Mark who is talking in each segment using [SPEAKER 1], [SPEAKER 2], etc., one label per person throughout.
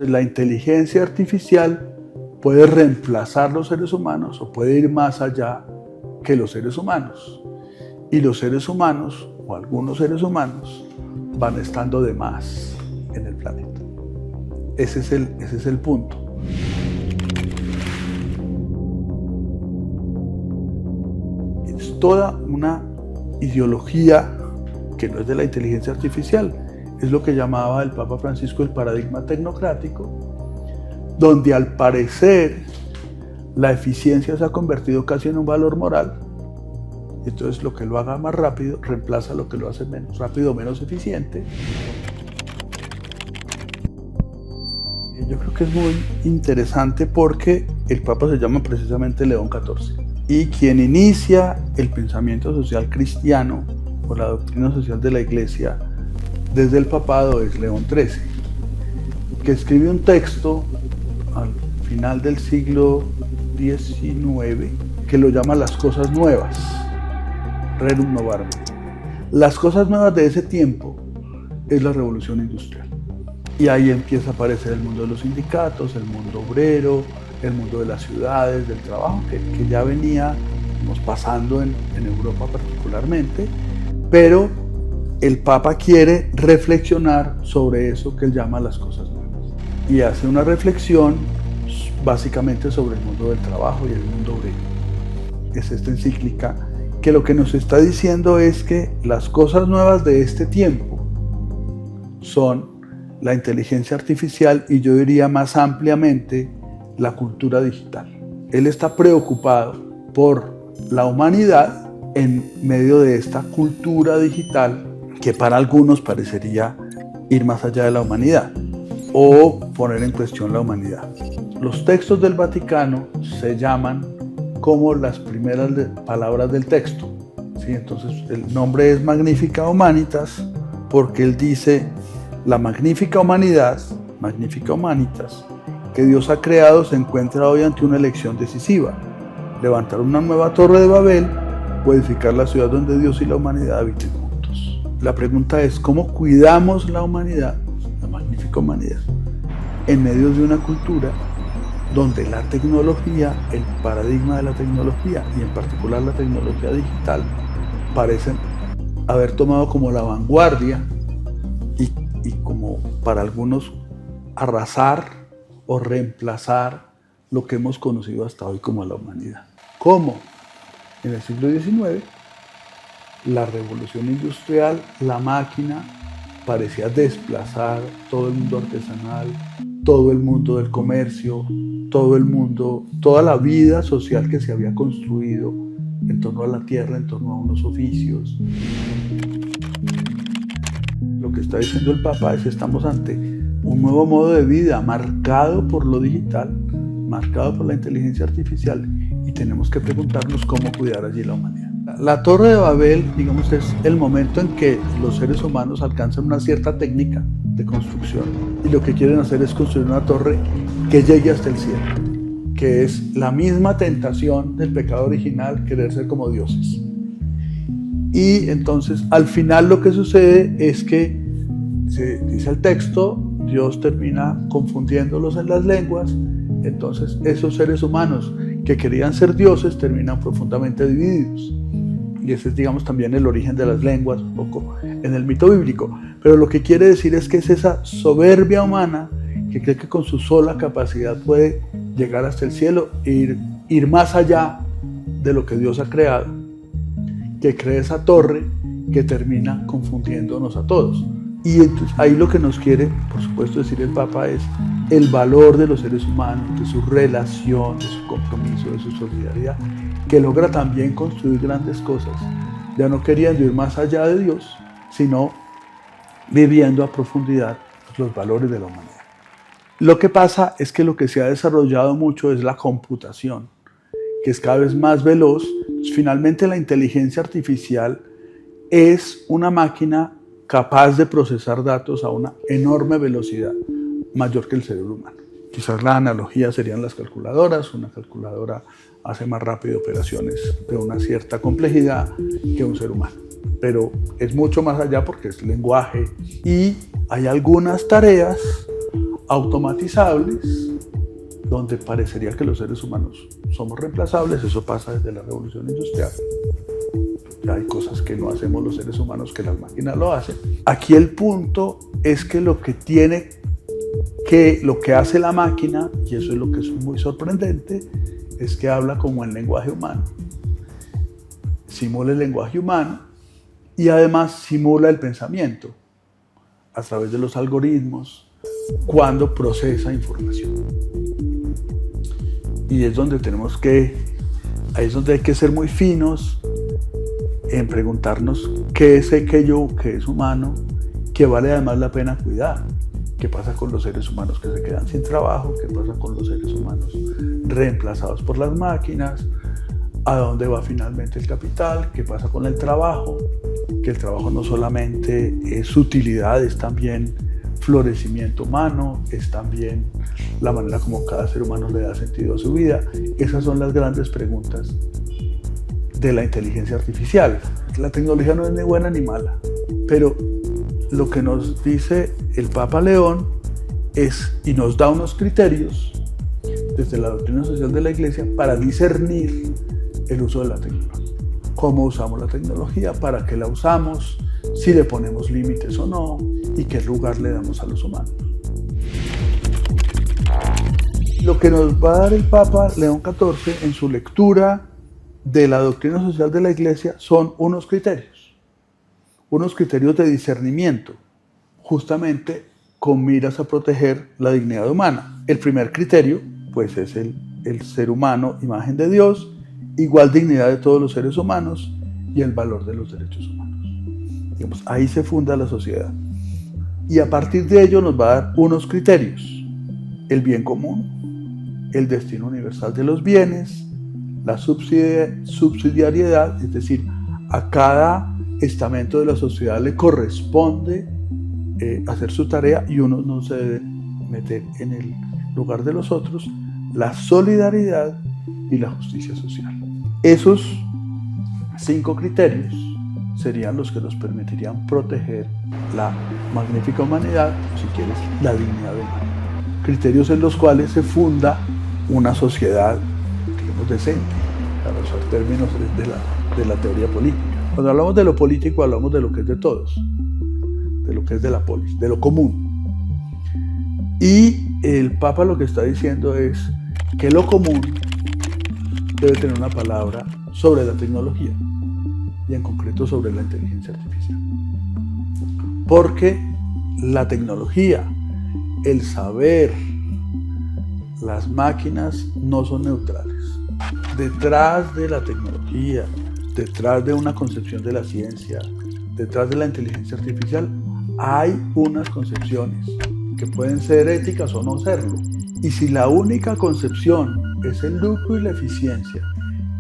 [SPEAKER 1] La inteligencia artificial puede reemplazar los seres humanos o puede ir más allá que los seres humanos. Y los seres humanos, o algunos seres humanos, van estando de más en el planeta. Ese es el punto. Es toda una ideología que no es de la inteligencia artificial. Es lo que llamaba el Papa Francisco el paradigma tecnocrático, donde al parecer la eficiencia se ha convertido casi en un valor moral. Entonces lo que lo haga más rápido reemplaza lo que lo hace menos rápido o menos eficiente. Yo creo que es muy interesante porque el Papa se llama precisamente León XIV. Y quien inicia el pensamiento social cristiano o la doctrina social de la Iglesia desde el papado es León XIII, que escribe un texto al final del siglo XIX que lo llama Las Cosas Nuevas, Rerum Novarum. Las cosas nuevas de ese tiempo es la revolución industrial. Y ahí empieza a aparecer el mundo de los sindicatos, el mundo obrero, el mundo de las ciudades, del trabajo, que ya venía pasando en Europa particularmente, pero el Papa quiere reflexionar sobre eso que él llama las cosas nuevas. Y hace una reflexión básicamente sobre el mundo del trabajo y el mundo obrero. Es esta encíclica que lo que nos está diciendo es que las cosas nuevas de este tiempo son la inteligencia artificial y yo diría más ampliamente la cultura digital. Él está preocupado por la humanidad en medio de esta cultura digital que para algunos parecería ir más allá de la humanidad o poner en cuestión la humanidad. Los textos del Vaticano se llaman como las primeras palabras del texto. ¿Sí? Entonces el nombre es Magnificat Humanitas porque él dice la magnífica humanitas que Dios ha creado se encuentra hoy ante una elección decisiva: levantar una nueva torre de Babel o edificar la ciudad donde Dios y la humanidad habiten juntos. La pregunta es, ¿cómo cuidamos la humanidad, la magnífica humanidad, en medio de una cultura donde la tecnología, el paradigma de la tecnología y en particular la tecnología digital parecen haber tomado como la vanguardia y como para algunos arrasar o reemplazar lo que hemos conocido hasta hoy como la humanidad? ¿Cómo? En el siglo XIX, la revolución industrial, la máquina, parecía desplazar todo el mundo artesanal, todo el mundo del comercio, toda la vida social que se había construido en torno a la tierra, en torno a unos oficios. Lo que está diciendo el Papa es que estamos ante un nuevo modo de vida marcado por lo digital, marcado por la inteligencia artificial, y tenemos que preguntarnos cómo cuidar allí la humanidad. La Torre de Babel, digamos, es el momento en que los seres humanos alcanzan una cierta técnica de construcción y lo que quieren hacer es construir una torre que llegue hasta el cielo, que es la misma tentación del pecado original, querer ser como dioses. Y entonces al final lo que sucede es que, dice el texto, Dios termina confundiéndolos en las lenguas. Entonces esos seres humanos que querían ser dioses terminan profundamente divididos. Y ese es, digamos, también el origen de las lenguas, un poco en el mito bíblico. Pero lo que quiere decir es que es esa soberbia humana que cree que con su sola capacidad puede llegar hasta el cielo e ir más allá de lo que Dios ha creado, que crea esa torre que termina confundiéndonos a todos. Y entonces ahí lo que nos quiere, por supuesto, decir el Papa es el valor de los seres humanos, de su relación, de su compromiso, de su solidaridad, que logra también construir grandes cosas, ya no queriendo ir más allá de Dios, sino viviendo a profundidad los valores de la humanidad. Lo que pasa es que lo que se ha desarrollado mucho es la computación, que es cada vez más veloz. Finalmente la inteligencia artificial es una máquina capaz de procesar datos a una enorme velocidad, mayor que el cerebro humano. Quizás la analogía serían las calculadoras. Una calculadora hace más rápido operaciones de una cierta complejidad que un ser humano. Pero es mucho más allá porque es lenguaje y hay algunas tareas automatizables, donde parecería que los seres humanos somos reemplazables. Eso pasa desde la revolución industrial. Ya hay cosas que no hacemos los seres humanos que las máquinas lo hacen. Aquí el punto es que lo que hace la máquina, y eso es lo que es muy sorprendente, es que habla como el lenguaje humano. Simula el lenguaje humano y además simula el pensamiento a través de los algoritmos cuando procesa información. Y es donde ahí es donde hay que ser muy finos en preguntarnos qué es aquello que es humano, que vale además la pena cuidar. ¿Qué pasa con los seres humanos que se quedan sin trabajo? ¿Qué pasa con los seres humanos reemplazados por las máquinas? ¿A dónde va finalmente el capital? ¿Qué pasa con el trabajo? Que el trabajo no solamente es utilidad, es también florecimiento humano, es también la manera como cada ser humano le da sentido a su vida. Esas son las grandes preguntas de la inteligencia artificial. La tecnología no es ni buena ni mala, pero lo que nos dice el Papa León y nos da unos criterios desde la doctrina social de la Iglesia para discernir el uso de la tecnología. Cómo usamos la tecnología, para qué la usamos, si le ponemos límites o no, y qué lugar le damos a los humanos. Lo que nos va a dar el Papa León XIV en su lectura de la doctrina social de la Iglesia son unos criterios de discernimiento, justamente con miras a proteger la dignidad humana. El primer criterio, pues, es el ser humano, imagen de Dios, igual dignidad de todos los seres humanos y el valor de los derechos humanos. Digamos, ahí se funda la sociedad. Y a partir de ello nos va a dar unos criterios: el bien común, el destino universal de los bienes, la subsidiariedad, es decir, a cada estamento de la sociedad le corresponde hacer su tarea y uno no se debe meter en el lugar de los otros, la solidaridad y la justicia social. Esos 5 criterios serían los que nos permitirían proteger la magnífica humanidad, o si quieres, la dignidad humana. Criterios en los cuales se funda una sociedad, digamos, decente, para usar términos de la teoría política. Cuando hablamos de lo político, hablamos de lo que es de todos, de lo que es de la polis, de lo común. Y el Papa lo que está diciendo es que lo común debe tener una palabra sobre la tecnología, y en concreto sobre la inteligencia artificial. Porque la tecnología, el saber, las máquinas no son neutrales. Detrás de la tecnología, detrás de una concepción de la ciencia, detrás de la inteligencia artificial, hay unas concepciones que pueden ser éticas o no serlo. Y si la única concepción es el lucro y la eficiencia,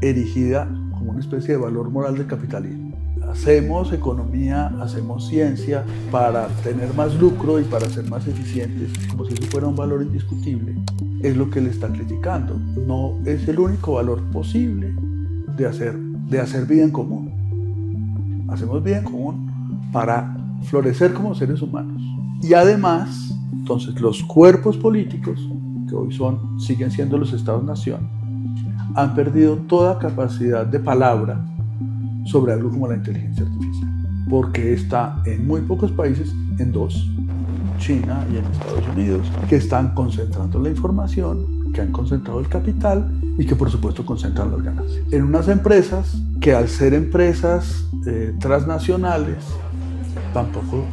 [SPEAKER 1] erigida como una especie de valor moral del capitalismo, hacemos economía, hacemos ciencia para tener más lucro y para ser más eficientes, como si eso fuera un valor indiscutible, es lo que le está criticando. No es el único valor posible de hacer vida en común. Hacemos vida en común para florecer como seres humanos. Y además, entonces, los cuerpos políticos, que hoy siguen siendo los Estados-nación, han perdido toda capacidad de palabra sobre algo como la inteligencia artificial, porque está en muy pocos países, en 2, China y en Estados Unidos, que están concentrando la información, que han concentrado el capital y que por supuesto concentran las ganancias. En unas empresas que, al ser empresas transnacionales, tampoco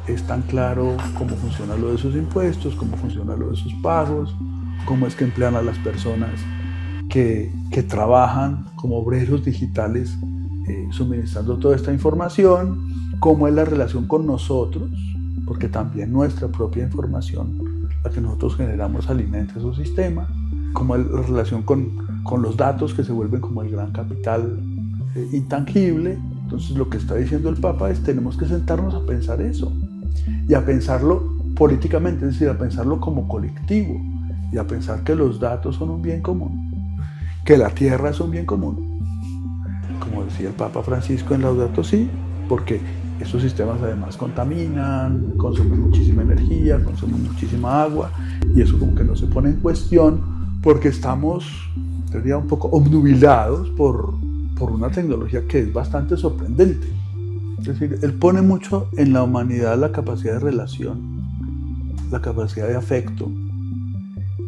[SPEAKER 1] es tan claro cómo funciona lo de sus impuestos, cómo funciona lo de sus pagos, cómo es que emplean a las personas que trabajan como obreros digitales suministrando toda esta información, cómo es la relación con nosotros, porque también nuestra propia información, la que nosotros generamos, alimenta su sistema, cómo es la relación con los datos, que se vuelven como el gran capital intangible. Entonces, lo que está diciendo el Papa es: tenemos que sentarnos a pensar eso, y a pensarlo políticamente, es decir, a pensarlo como colectivo, y a pensar que los datos son un bien común, que la tierra es un bien común, como decía el Papa Francisco en Laudato Si, porque Estos sistemas además contaminan, consumen muchísima energía, consumen muchísima agua, y eso como que no se pone en cuestión porque estamos, diría, un poco obnubilados por una tecnología que es bastante sorprendente. Es decir, él pone mucho en la humanidad la capacidad de relación, la capacidad de afecto,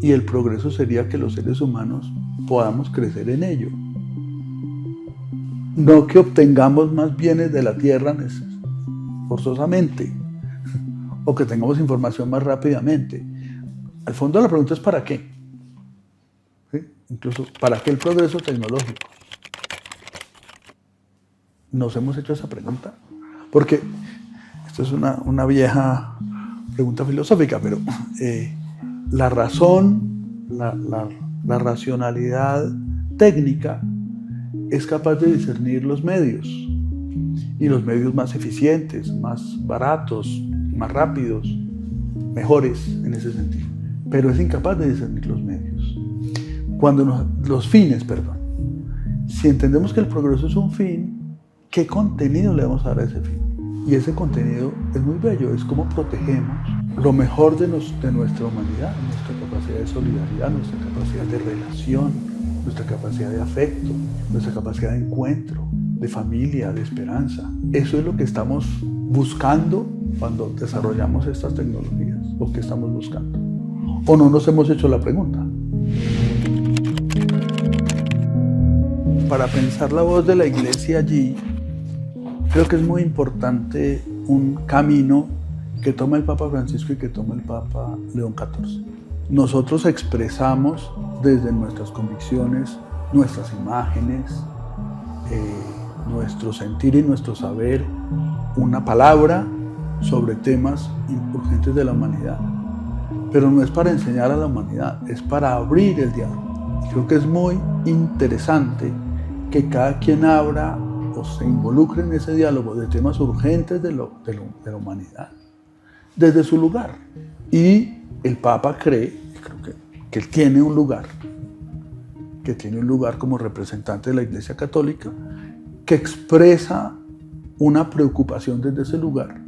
[SPEAKER 1] y el progreso sería que los seres humanos podamos crecer en ello. No que obtengamos más bienes de la tierra forzosamente, o que tengamos información más rápidamente. Al fondo la pregunta es ¿para qué? ¿Sí? Incluso ¿para qué el progreso tecnológico? ¿Nos hemos hecho esa pregunta? Porque esto es una vieja pregunta filosófica, pero la razón, la racionalidad técnica es capaz de discernir los medios, y los medios más eficientes, más baratos, más rápidos, mejores en ese sentido, pero es incapaz de discernir los medios. Los fines. Si entendemos que el progreso es un fin, ¿qué contenido le vamos a dar a ese fin? Y ese contenido es muy bello, es cómo protegemos lo mejor de nuestra humanidad, nuestra capacidad de solidaridad, nuestra capacidad de relación, nuestra capacidad de afecto, nuestra capacidad de encuentro, de familia, de esperanza. Eso es lo que estamos buscando cuando desarrollamos estas tecnologías, o que estamos buscando. ¿O no nos hemos hecho la pregunta? Para pensar la voz de la Iglesia allí, creo que es muy importante un camino que toma el Papa Francisco y que toma el Papa León XIV. Nosotros expresamos desde nuestras convicciones, nuestras imágenes, nuestro sentir y nuestro saber, una palabra sobre temas urgentes de la humanidad. Pero no es para enseñar a la humanidad, es para abrir el diálogo. Y creo que es muy interesante que cada quien abra o se involucre en ese diálogo de temas urgentes de la humanidad, desde su lugar. Y el Papa cree, creo que él tiene un lugar como representante de la Iglesia Católica, que expresa una preocupación desde ese lugar,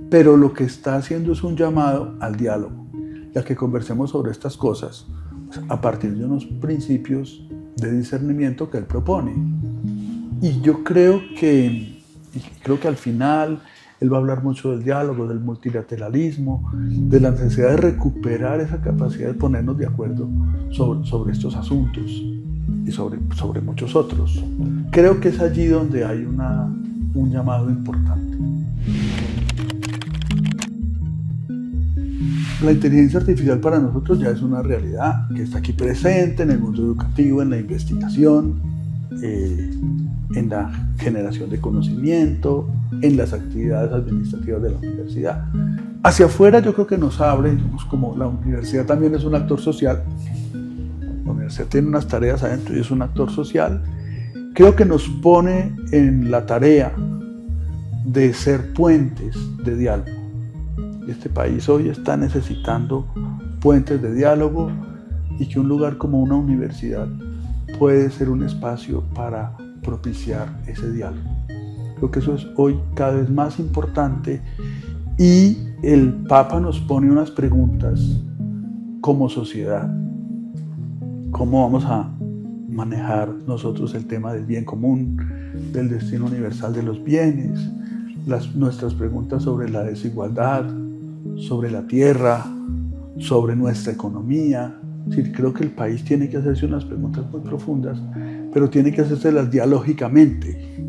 [SPEAKER 1] pero lo que está haciendo es un llamado al diálogo, y a que conversemos sobre estas cosas a partir de unos principios de discernimiento que él propone. Y yo creo que al final él va a hablar mucho del diálogo, del multilateralismo, de la necesidad de recuperar esa capacidad de ponernos de acuerdo sobre estos asuntos y sobre muchos otros. Creo que es allí donde hay un llamado importante. La inteligencia artificial para nosotros ya es una realidad que está aquí presente en el mundo educativo, en la investigación, en la generación de conocimiento, en las actividades administrativas de la universidad. Hacia afuera yo creo que nos abre, como la universidad también es un actor social, la universidad tiene unas tareas adentro y es un actor social, creo que nos pone en la tarea de ser puentes de diálogo. Este país hoy está necesitando puentes de diálogo, y que un lugar como una universidad puede ser un espacio para propiciar ese diálogo. Creo que eso es hoy cada vez más importante, y el Papa nos pone unas preguntas como sociedad. ¿Cómo vamos a manejar nosotros el tema del bien común, del destino universal de los bienes, nuestras preguntas sobre la desigualdad, sobre la tierra, sobre nuestra economía? Sí, creo que el país tiene que hacerse unas preguntas muy profundas, pero tiene que hacérselas dialógicamente.